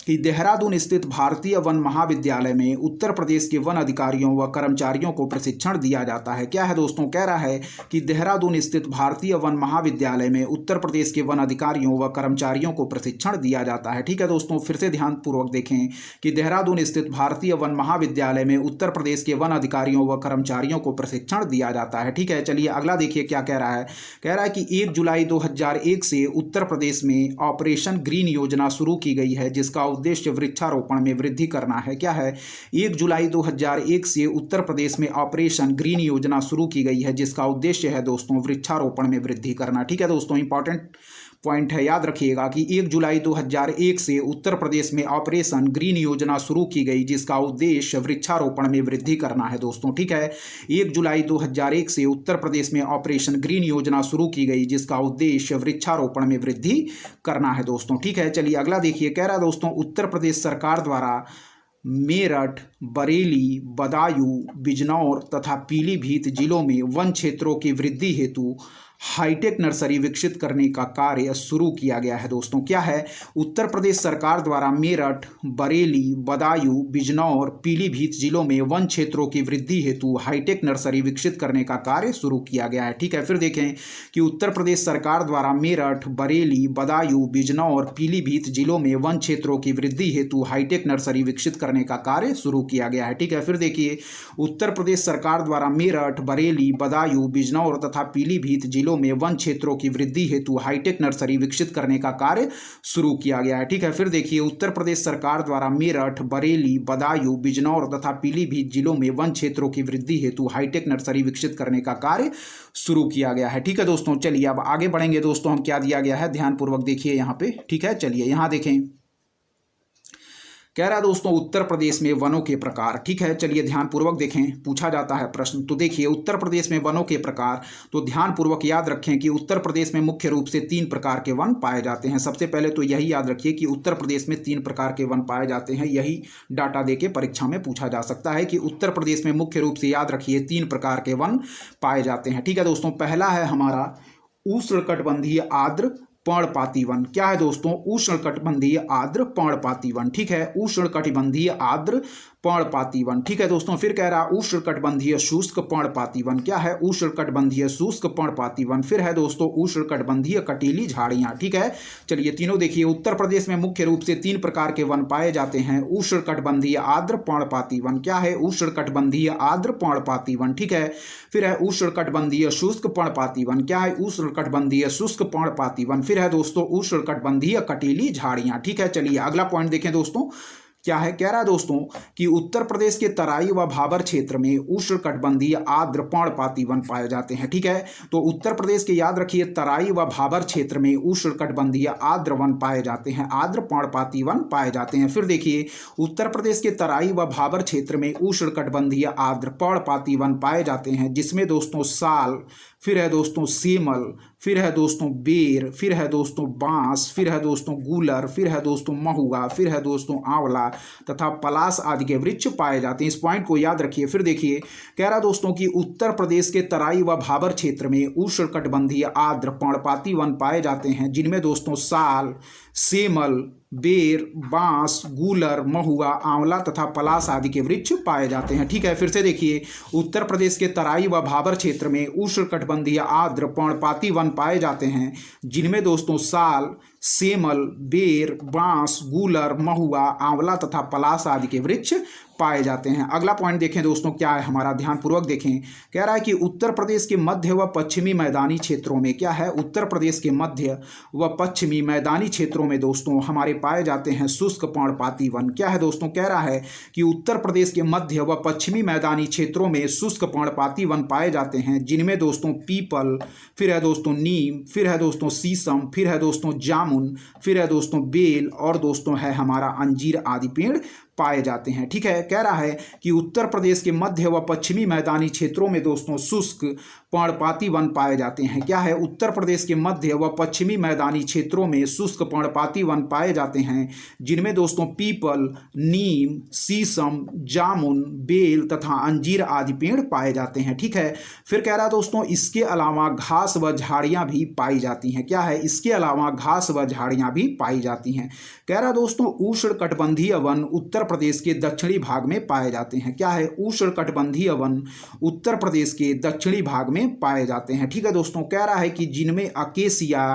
कि देहरादून स्थित भारतीय वन महाविद्यालय में उत्तर प्रदेश के वन अधिकारियों व कर्मचारियों को प्रशिक्षण दिया जाता है। क्या है दोस्तों? कह रहा है कि देहरादून स्थित भारतीय वन महाविद्यालय में उत्तर प्रदेश के वन अधिकारियों व कर्मचारियों को प्रशिक्षण दिया जाता है। ठीक है दोस्तों, फिर से ध्यानपूर्वक देखें कि देहरादून स्थित भारतीय वन महाविद्यालय में उत्तर प्रदेश के वन अधिकारियों व कर्मचारियों को प्रशिक्षण दिया जाता है। ठीक है, चलिए अगला देखिए क्या कह रहा है। कह रहा है कि 1 जुलाई 2001 से उत्तर प्रदेश में ऑपरेशन ग्रीन योजना शुरू की गई है जिसका उद्देश्य वृक्षारोपण में वृद्धि करना है। क्या है? 1 जुलाई 2001 से उत्तर प्रदेश में ऑपरेशन ग्रीन योजना शुरू की गई है जिसका उद्देश्य है दोस्तों वृक्षारोपण में वृद्धि करना। ठीक है दोस्तों, इंपॉर्टेंट पॉइंट है, याद रखिएगा कि 1 जुलाई 2001 से उत्तर प्रदेश में ऑपरेशन ग्रीन योजना शुरू की गई जिसका उद्देश्य वृक्षारोपण में वृद्धि करना है दोस्तों। ठीक है, 1 जुलाई 2001 से उत्तर प्रदेश में ऑपरेशन ग्रीन योजना शुरू की गई जिसका उद्देश्य वृक्षारोपण में वृद्धि करना है दोस्तों। ठीक है, चलिए अगला देखिए, कह रहा है दोस्तों उत्तर प्रदेश सरकार द्वारा मेरठ, बरेली, बदायूं, बिजनौर तथा पीलीभीत जिलों में वन क्षेत्रों की वृद्धि हेतु हाईटेक नर्सरी विकसित करने का कार्य शुरू किया गया है दोस्तों। क्या है? उत्तर प्रदेश सरकार द्वारा मेरठ, बरेली, बदायूं, बिजनौर, पीलीभीत जिलों में वन क्षेत्रों की वृद्धि हेतु हाईटेक नर्सरी विकसित करने का कार्य शुरू किया गया है। ठीक है, फिर देखें कि उत्तर प्रदेश सरकार द्वारा मेरठ, बरेली, बदायूं, बिजनौर, पीलीभीत जिलों में वन क्षेत्रों की वृद्धि हेतु हाईटेक नर्सरी विकसित करने का कार्य शुरू किया गया है। ठीक है, फिर देखिए उत्तर प्रदेश सरकार द्वारा मेरठ, बरेली, बदायूं, बिजनौर तथा पीलीभीत जिलों जिलों में वन क्षेत्रों की वृद्धि हेतु हाईटेक नर्सरी विकसित करने का कार्य शुरू किया गया है। ठीक है, फिर देखिए उत्तर प्रदेश सरकार द्वारा मेरठ, बरेली, बदायूं, बिजनौर तथा पीलीभीत जिलों में वन क्षेत्रों की वृद्धि हेतु हाईटेक नर्सरी विकसित करने का कार्य शुरू किया गया है। ठीक है दोस्तों, चलिए अब आगे बढ़ेंगे दोस्तों। हम क्या दिया गया है ध्यानपूर्वक देखिए यहाँ पे। ठीक है, चलिए यहाँ देखें, कह रहा है दोस्तों उत्तर प्रदेश में वनों के प्रकार। ठीक है, चलिए ध्यानपूर्वक देखें, पूछा जाता है प्रश्न। तो देखिए उत्तर प्रदेश में वनों के प्रकार, तो ध्यानपूर्वक याद रखें कि उत्तर प्रदेश में मुख्य रूप से 3 प्रकार के वन पाए जाते हैं। सबसे पहले तो यही याद रखिए कि उत्तर प्रदेश में 3 प्रकार के वन पाए जाते हैं। यही डाटा देके परीक्षा में पूछा जा सकता है कि उत्तर प्रदेश में मुख्य रूप से याद रखिए 3 प्रकार के वन पाए जाते हैं। ठीक है दोस्तों, पहला है हमारा उष्णकटिबंधीय आर्द्र पर्णपाती वन। क्या है दोस्तों? उष्णकटिबंधीय आर्द्र पर्णपाती वन। ठीक है, उष्णकटिबंधीय आर्द्र पर्णपाती वन। ठीक है दोस्तों, फिर कह रहा उष्णकटिबंधीय शुष्क पर्णपाती वन। क्या है? उष्णकटिबंधीय शुष्क पर्णपाती वन। फिर है दोस्तों उष्णकटिबंधीय कटीली झाड़ियां। ठीक है, चलिए तीनों देखिए। उत्तर प्रदेश में मुख्य रूप से 3 प्रकार के वन पाए जाते हैं। उष्णकटिबंधीय आर्द्र पर्णपाती वन। क्या है? उष्णकटिबंधीय आर्द्र पर्णपाती वन। ठीक है, फिर है उष्णकटिबंधीय शुष्क पर्णपाती वन। क्या है? उष्णकटिबंधीय शुष्क पर्णपाती वन। फिर है दोस्तों उष्णकटिबंधीय कटीली झाड़ियां। ठीक है, चलिए अगला पॉइंट देखें दोस्तों, क्या है? कह रहा है दोस्तों कि उत्तर प्रदेश के तराई व भाबर क्षेत्र में उष्णकटिबंधीय आर्द्र पर्णपाती वन पाए जाते हैं। ठीक है, तो उत्तर प्रदेश के याद रखिए तराई व भाबर क्षेत्र में उष्णकटिबंधीय आर्द्र वन पाए जाते हैं, आर्द्र पर्णपाती वन पाए जाते हैं। फिर देखिए उत्तर प्रदेश के तराई व भाबर क्षेत्र में उष्णकटिबंधीय आर्द्र पर्णपाती वन पाए जाते हैं, जिसमें दोस्तों साल, फिर है दोस्तों सेमल, फिर है दोस्तों बेर, फिर है दोस्तों बांस, फिर है दोस्तों गूलर, फिर है दोस्तों महुआ, फिर है दोस्तों आंवला तथा पलास आदि के वृक्ष पाए जाते हैं। इस पॉइंट को याद रखिए। फिर देखिए कह रहा दोस्तों कि उत्तर प्रदेश के तराई व भाबर क्षेत्र में उष्णकटिबंधीय आर्द्र पर्णपाती वन पाए जाते हैं, जिनमें दोस्तों साल, सेमल, बेर, बांस, गूलर, महुआ, आंवला तथा पलास आदि के वृक्ष पाए जाते हैं। ठीक है, फिर से देखिए उत्तर प्रदेश के तराई व भाबर क्षेत्र में उष्णकटिबंधीय आर्द्र पर्णपाती वन पाए जाते हैं, जिनमें दोस्तों साल, सेमल, बेर, बांस, गूलर, महुआ, आंवला तथा पलास आदि के वृक्ष पाए जाते हैं। अगला पॉइंट देखें दोस्तों, क्या है हमारा, ध्यानपूर्वक देखें। कह रहा है कि उत्तर प्रदेश के मध्य व पश्चिमी मैदानी क्षेत्रों में, क्या है? उत्तर प्रदेश के मध्य व पश्चिमी मैदानी क्षेत्रों में दोस्तों हमारे पाए जाते हैं शुष्क पर्णपाती वन। क्या है दोस्तों? कह रहा है कि उत्तर प्रदेश के मध्य व पश्चिमी मैदानी क्षेत्रों में शुष्क पर्णपाती वन पाए जाते हैं, जिनमें दोस्तों पीपल, फिर है दोस्तों नीम, फिर है दोस्तों शीशम, फिर है दोस्तों जामुन, फिर है दोस्तों बेल और दोस्तों है हमारा अंजीर आदि पेड़ पाए जाते हैं। ठीक है, कह रहा है कि उत्तर प्रदेश के मध्य व पश्चिमी मैदानी क्षेत्रों में दोस्तों शुष्क पर्णपाती वन पाए जाते हैं। क्या है? उत्तर प्रदेश के मध्य व पश्चिमी मैदानी क्षेत्रों में शुष्क पर्णपाती वन पाए जाते हैं, जिनमें दोस्तों पीपल, नीम, शीशम, जामुन, बेल तथा अंजीर आदि पेड़ पाए जाते हैं। ठीक है, फिर कह रहा है दोस्तों इसके अलावा घास व झाड़ियां भी पाई जाती हैं। क्या है? इसके अलावा घास व झाड़ियां भी पाई जाती हैं। कह रहा है दोस्तों उष्णकटिबंधीय वन उत्तर प्रदेश के दक्षिणी भाग में पाए जाते हैं। क्या है? उष्णकटिबंधीय वन उत्तर प्रदेश के दक्षिणी भाग में पाए जाते हैं। ठीक है दोस्तों, कह रहा है कि जिनमें अकेसिया,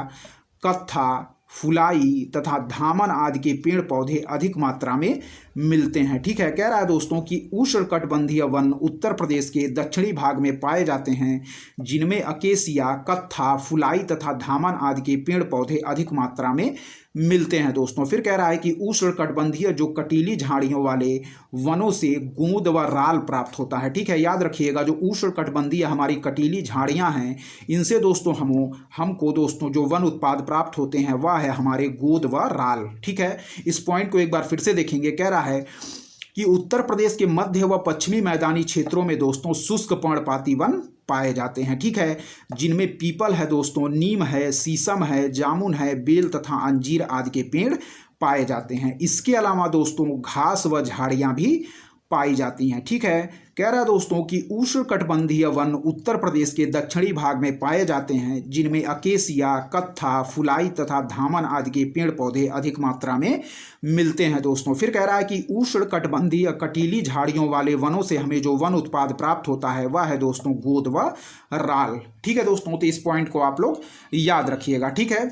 कत्था, फुलाई तथा धामन आदि के पेड़ पौधे अधिक मात्रा में मिलते हैं। ठीक है, कह रहा है दोस्तों कि उष्णकटिबंधीय वन उत्तर प्रदेश के दक्षिणी भाग में पाए जाते हैं, जिनमें अकेसिया, कत्था, फुलाई तथा धामन आदि के पेड़ पौधे अधिक मात्रा में मिलते हैं दोस्तों। फिर कह रहा है कि उष्णकटिबंधीय जो कटीली झाड़ियों वाले वनों से गोंद व राल प्राप्त होता है। ठीक है, याद रखिएगा जो उष्णकटिबंधीय हमारी कटीली झाड़ियां हैं, इनसे दोस्तों हमको दोस्तों जो वन उत्पाद प्राप्त होते हैं वह है हमारे गोंद व राल। ठीक है, इस पॉइंट को एक बार फिर से देखेंगे। कह रहा है कि उत्तर प्रदेश के मध्य व पश्चिमी मैदानी क्षेत्रों में दोस्तों शुष्क पर्णपाती वन पाए जाते हैं। ठीक है, जिनमें पीपल है दोस्तों, नीम है, शीशम है, जामुन है, बेल तथा अंजीर आदि के पेड़ पाए जाते हैं। इसके अलावा दोस्तों घास व झाड़ियां भी पाई जाती हैं। ठीक है, कह रहा है दोस्तों कि उष्णकटिबंधीय वन उत्तर प्रदेश के दक्षिणी भाग में पाए जाते हैं, जिनमें अकेसिया, कत्था, फुलाई तथा धामन आदि के पेड़ पौधे अधिक मात्रा में मिलते हैं दोस्तों। फिर कह रहा है कि उष्णकटिबंधीय कटीली झाड़ियों वाले वनों से हमें जो वन उत्पाद प्राप्त होता है वह है दोस्तों गोंद व राल। ठीक है दोस्तों, तो इस पॉइंट को आप लोग याद रखिएगा। ठीक है,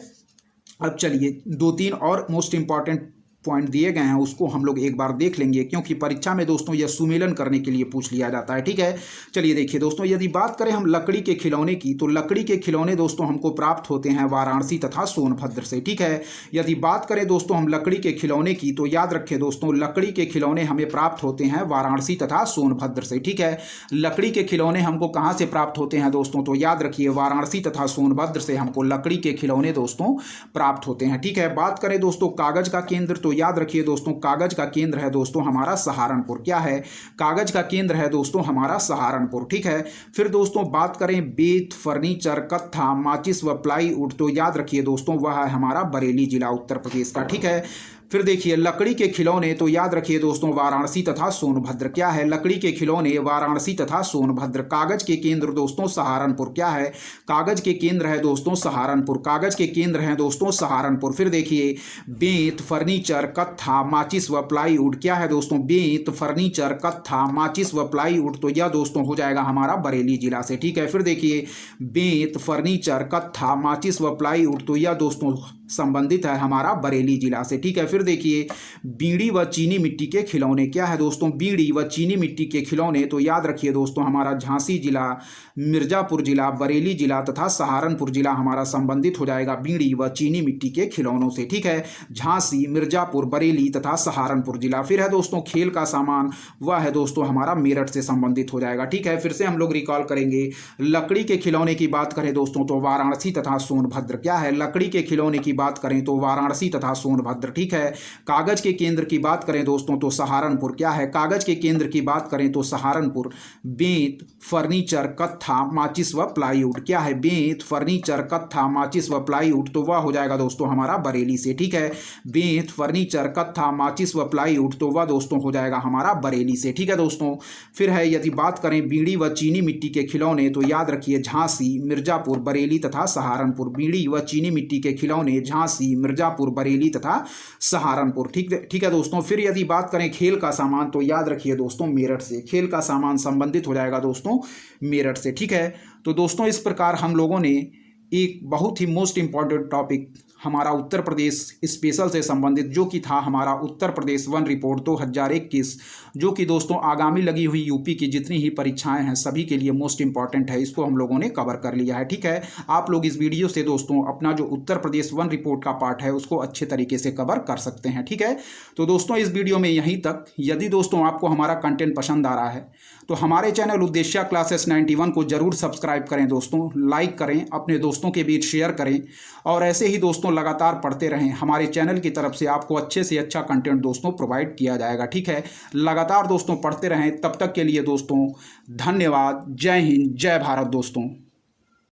अब चलिए 2-3 और मोस्ट इंपॉर्टेंट पॉइंट दिए गए हैं उसको हम लोग एक बार देख लेंगे, क्योंकि परीक्षा में दोस्तों यह सुमेलन करने के लिए पूछ लिया जाता है। ठीक है, चलिए देखिए दोस्तों, यदि बात करें हम लकड़ी के खिलौने की, तो लकड़ी के खिलौने दोस्तों हमको प्राप्त होते हैं वाराणसी तथा सोनभद्र से। ठीक है, यदि बात करें दोस्तों हम लकड़ी के खिलौने की, तो याद रखें दोस्तों, लकड़ी के खिलौने हमें प्राप्त होते हैं वाराणसी तथा सोनभद्र से। ठीक है, लकड़ी के खिलौने हमको कहाँ से प्राप्त होते हैं दोस्तों, तो याद रखिए वाराणसी तथा सोनभद्र से हमको लकड़ी के खिलौने दोस्तों प्राप्त होते हैं। ठीक है, बात करें दोस्तों कागज का केंद्र, तो याद रखिए दोस्तों कागज का केंद्र है दोस्तों हमारा सहारनपुर। क्या है, कागज का केंद्र है दोस्तों हमारा सहारनपुर। ठीक है, फिर दोस्तों बात करें बेत, फर्नीचर, कत्था, माचिस व प्लाईवुड, तो याद रखिए दोस्तों वह है हमारा बरेली जिला उत्तर प्रदेश का। ठीक है, फिर देखिए लकड़ी के खिलौने, तो याद रखिए दोस्तों वाराणसी तथा सोनभद्र। क्या है, लकड़ी के खिलौने वाराणसी तथा सोनभद्र। कागज के केंद्र दोस्तों सहारनपुर। क्या है, कागज के केंद्र है दोस्तों सहारनपुर। कागज के केंद्र है दोस्तों सहारनपुर। फिर देखिए बेंत, फर्नीचर, कत्था, माचिस व प्लाईवुड। क्या है दोस्तों, बेंत, फर्नीचर, कत्था, माचिस व प्लाईवुड, तो यह दोस्तों हो जाएगा हमारा बरेली जिला से। ठीक है, फिर देखिए बेंत, फर्नीचर, कत्था, माचिस व प्लाईवुड, तो यह दोस्तों संबंधित है हमारा बरेली जिला से। ठीक है, फिर देखिए बीड़ी व चीनी मिट्टी के खिलौने। क्या है दोस्तों, बीड़ी व चीनी मिट्टी के खिलौने, तो याद रखिए दोस्तों हमारा झांसी जिला, मिर्जापुर जिला, बरेली जिला तथा सहारनपुर जिला हमारा संबंधित हो जाएगा बीड़ी व चीनी मिट्टी के खिलौनों से। ठीक है, झांसी, मिर्जापुर, बरेली तथा सहारनपुर जिला। फिर है दोस्तों खेल का सामान, वह है दोस्तों हमारा मेरठ से संबंधित हो जाएगा। ठीक है, फिर से हम लोग रिकॉल करेंगे, लकड़ी के खिलौने की बात करें दोस्तों तो वाराणसी तथा सोनभद्र। क्या है, लकड़ी के खिलौने की बात करें तो वाराणसी तथा सोनभद्र। ठीक है, कागज के केंद्र की बात करें दोस्तों तो सहारनपुर। क्या है, कागज के केंद्र की बात करें तो सहारनपुर। बेंत, फर्नीचर, कत्था, माचिस व प्लाईवुड। क्या है, बेंत, फर्नीचर, कत्था, माचिस व प्लाईवुड, तो वह हो जाएगा दोस्तों हमारा बरेली से। ठीक है, बेंत, फर्नीचर, कत्था, माचिस व प्लाईवुड, तो वह दोस्तों हो जाएगा हमारा बरेली से। ठीक है दोस्तों, फिर है यदि बात करें बीड़ी व चीनी मिट्टी के खिलौने, तो याद रखिए झांसी, मिर्जापुर, बरेली तथा सहारनपुर। बीड़ी व चीनी मिट्टी के खिलौने झांसी, मिर्जापुर, बरेली तथा सहारनपुर। ठीक है दोस्तों, फिर यदि बात करें खेल का सामान, तो याद रखिए दोस्तों मेरठ से। खेल का सामान संबंधित हो जाएगा दोस्तों मेरठ से। ठीक है, तो दोस्तों इस प्रकार हम लोगों ने एक बहुत ही मोस्ट इंपॉर्टेंट टॉपिक हमारा उत्तर प्रदेश स्पेशल से संबंधित, जो कि था हमारा उत्तर प्रदेश वन रिपोर्ट 2021, जो कि दोस्तों आगामी लगी हुई यूपी की जितनी ही परीक्षाएं हैं सभी के लिए मोस्ट इंपॉर्टेंट है, इसको हम लोगों ने कवर कर लिया है। ठीक है, आप लोग इस वीडियो से दोस्तों अपना जो उत्तर प्रदेश वन रिपोर्ट का पार्ट है उसको अच्छे तरीके से कवर कर सकते हैं। ठीक है, तो दोस्तों इस वीडियो में यहीं तक। यदि दोस्तों आपको हमारा कंटेंट पसंद आ रहा है तो हमारे चैनल उद्देश्य क्लासेस 91 को जरूर सब्सक्राइब करें दोस्तों, लाइक करें, अपने दोस्तों के बीच शेयर करें, और ऐसे ही दोस्तों लगातार पढ़ते रहें। हमारे चैनल की तरफ से आपको अच्छे से अच्छा कंटेंट दोस्तों प्रोवाइड किया जाएगा। ठीक है, लगातार दोस्तों पढ़ते रहें। तब तक के लिए दोस्तों धन्यवाद। जय हिंद, जय भारत दोस्तों।